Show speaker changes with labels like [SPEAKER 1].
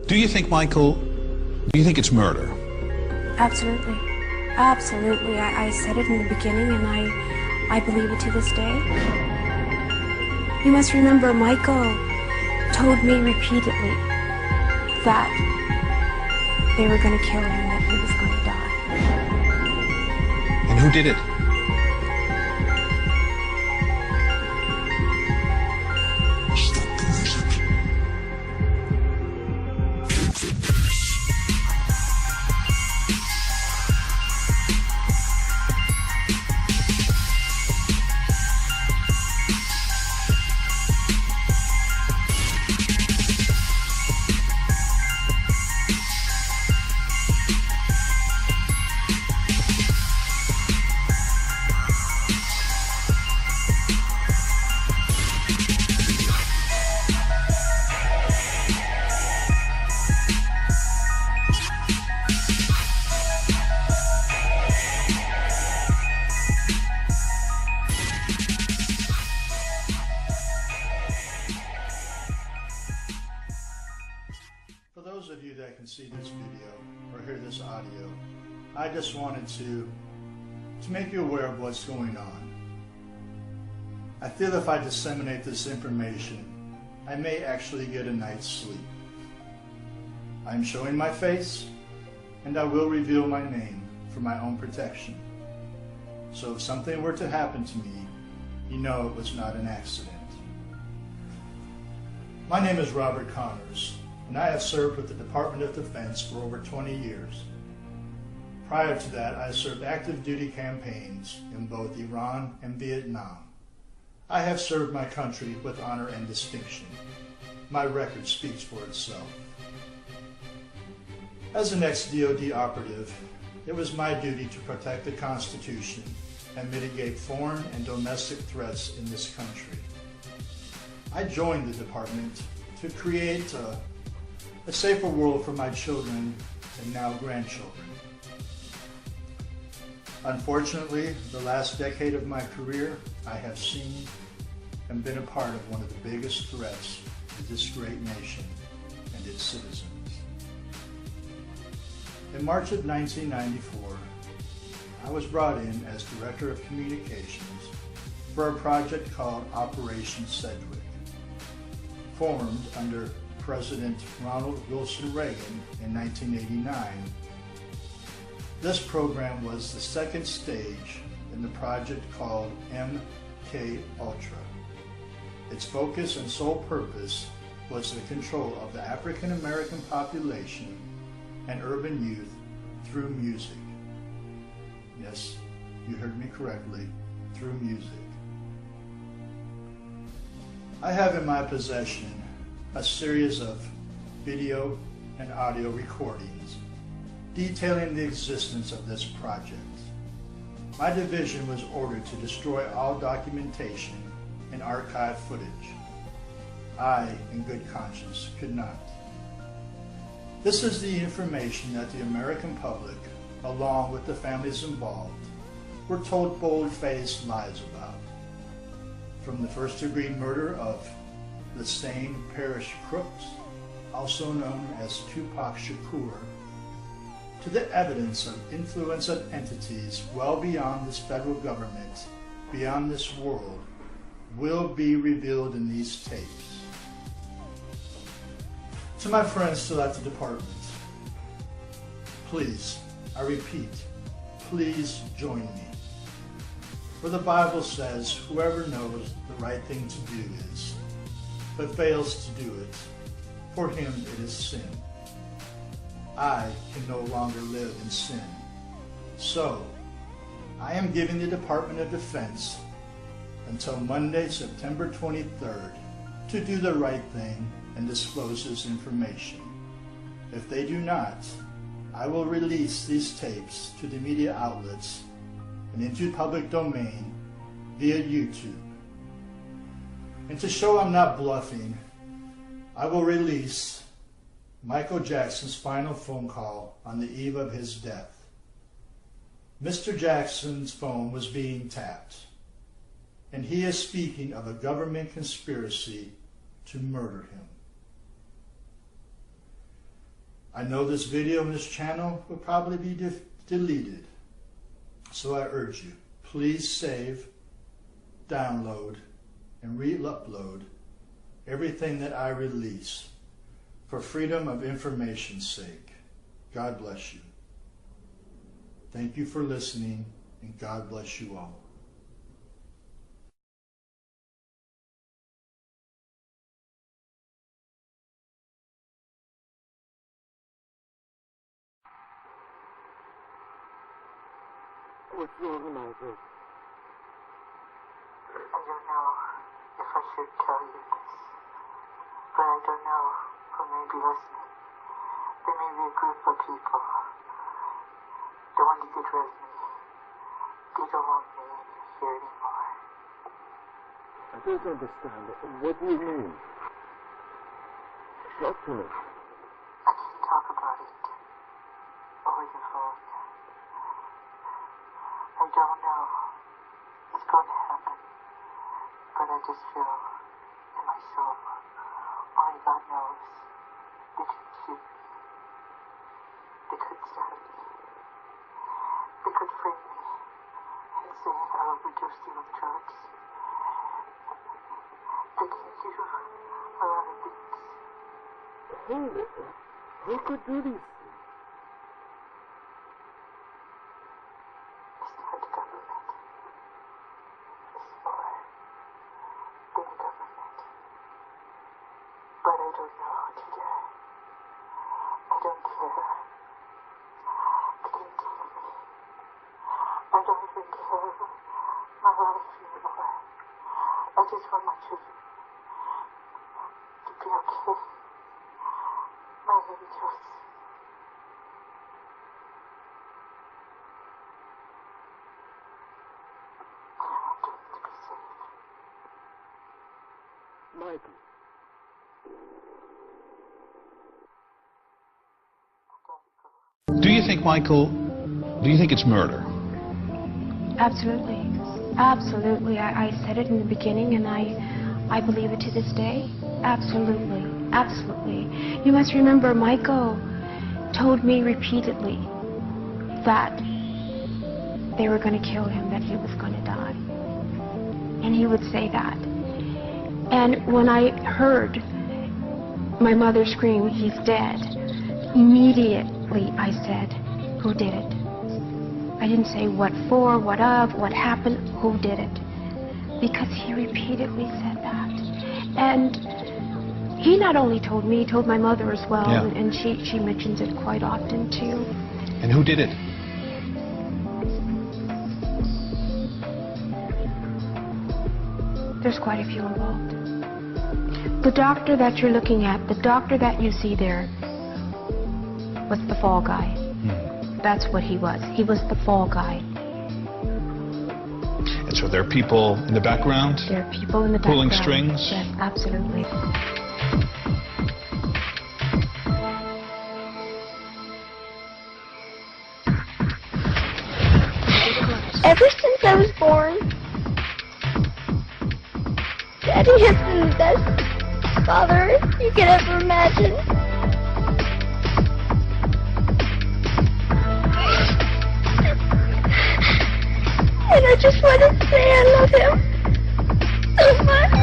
[SPEAKER 1] Do you think, Michael, do you think it's murder?
[SPEAKER 2] Absolutely. Absolutely. I said it in the beginning, and I believe it to this day. You must remember, Michael told me repeatedly that they were going to kill him, that he was going to die.
[SPEAKER 1] And who did it?
[SPEAKER 3] For those of you that can see this video or hear this audio, I just wanted to make you aware of what's going on. I feel if I disseminate this information, I may actually get a night's sleep. I am showing my face, and I will reveal my name for my own protection. So if something were to happen to me, you know it was not an accident. My name is Robert Connors, and I have served with the Department of Defense for over 20 years. Prior to that, I served active duty campaigns in both Iran and Vietnam. I have served my country with honor and distinction. My record speaks for itself. As an ex-DoD operative, it was my duty to protect the Constitution and mitigate foreign and domestic threats in this country. I joined the department to create a safer world for my children and now grandchildren. Unfortunately, the last decade of my career, I have seen and been a part of one of the biggest threats to this great nation and its citizens. In March of 1994, I was brought in as Director of Communications for a project called Operation Sedgwick, formed under President Ronald Wilson Reagan in 1989. This program was the second stage in the project called MK Ultra. Its focus and sole purpose was the control of the African American population and urban youth through music. Yes, you heard me correctly, through music. I have in my possession a series of video and audio recordings detailing the existence of this project. My division was ordered to destroy all documentation and archive footage. I, in good conscience, could not. This is the information that the American public, along with the families involved, were told bold-faced lies about. From the first-degree murder of the same Parish Crooks, also known as Tupac Shakur, to the evidence of influence of entities well beyond this federal government, beyond this world, will be revealed in these tapes. To my friends still at the department, please, I repeat, please join me. For the Bible says, whoever knows the right thing to do is, but fails to do it, for him it is sin. I can no longer live in sin. So, I am giving the Department of Defense until Monday, September 23rd, to do the right thing and disclose this information. If they do not, I will release these tapes to the media outlets and into public domain via YouTube. And to show I'm not bluffing, I will release Michael Jackson's final phone call on the eve of his death. Mr. Jackson's phone was being tapped, and he is speaking of a government conspiracy to murder him. I know this video and this channel will probably be deleted. So I urge you, please save, download, and re-upload everything that I release for freedom of information's sake. God bless you. Thank you for listening, and God bless you all.
[SPEAKER 4] What's wrong, Michael?
[SPEAKER 5] I don't know if I should tell you this, but I don't know who may be listening. There may be a group of people that want to get rid of me. They don't want me here anymore.
[SPEAKER 4] I don't understand. What do you mean? Talk to me.
[SPEAKER 5] I can't talk about it over the phone. I don't know what's going to happen, but I just feel in my soul, only God knows, they could shoot me. They could stab me. They could frame me and say I overdosed you with drugs. They can do a lot of things.
[SPEAKER 4] Who could do these things?
[SPEAKER 5] It's not the government. It's more than the government. But I don't know what to do. I don't care. They can kill me. I don't even care my life anymore. I just want my children to be okay. My angels. I want them to be safe.
[SPEAKER 4] Michael.
[SPEAKER 1] Do you think, Michael, do you think it's murder?
[SPEAKER 2] Absolutely. Absolutely. I said it in the beginning, and I believe it to this day. Absolutely. Absolutely. You must remember, Michael told me repeatedly that they were going to kill him, that he was going to die. And he would say that. And when I heard my mother scream, "He's dead," immediately I said, "Who did it?" I didn't say what for, what of, what happened, who did it. Because he repeatedly said that. And he not only told me, he told my mother as well,
[SPEAKER 1] Yeah.
[SPEAKER 2] and she mentions it quite often too.
[SPEAKER 1] And who did it?
[SPEAKER 2] There's quite a few involved. The doctor that you're looking at, the doctor that you see there, was the fall guy. That's what he was. He was the fall guy.
[SPEAKER 1] And so there are people in the background?
[SPEAKER 2] There are people in the
[SPEAKER 1] Pulling
[SPEAKER 2] background.
[SPEAKER 1] strings?
[SPEAKER 2] Yes, absolutely.
[SPEAKER 6] Ever since I was born, Daddy has been the best father you could ever imagine. And I just want to say I love him so much.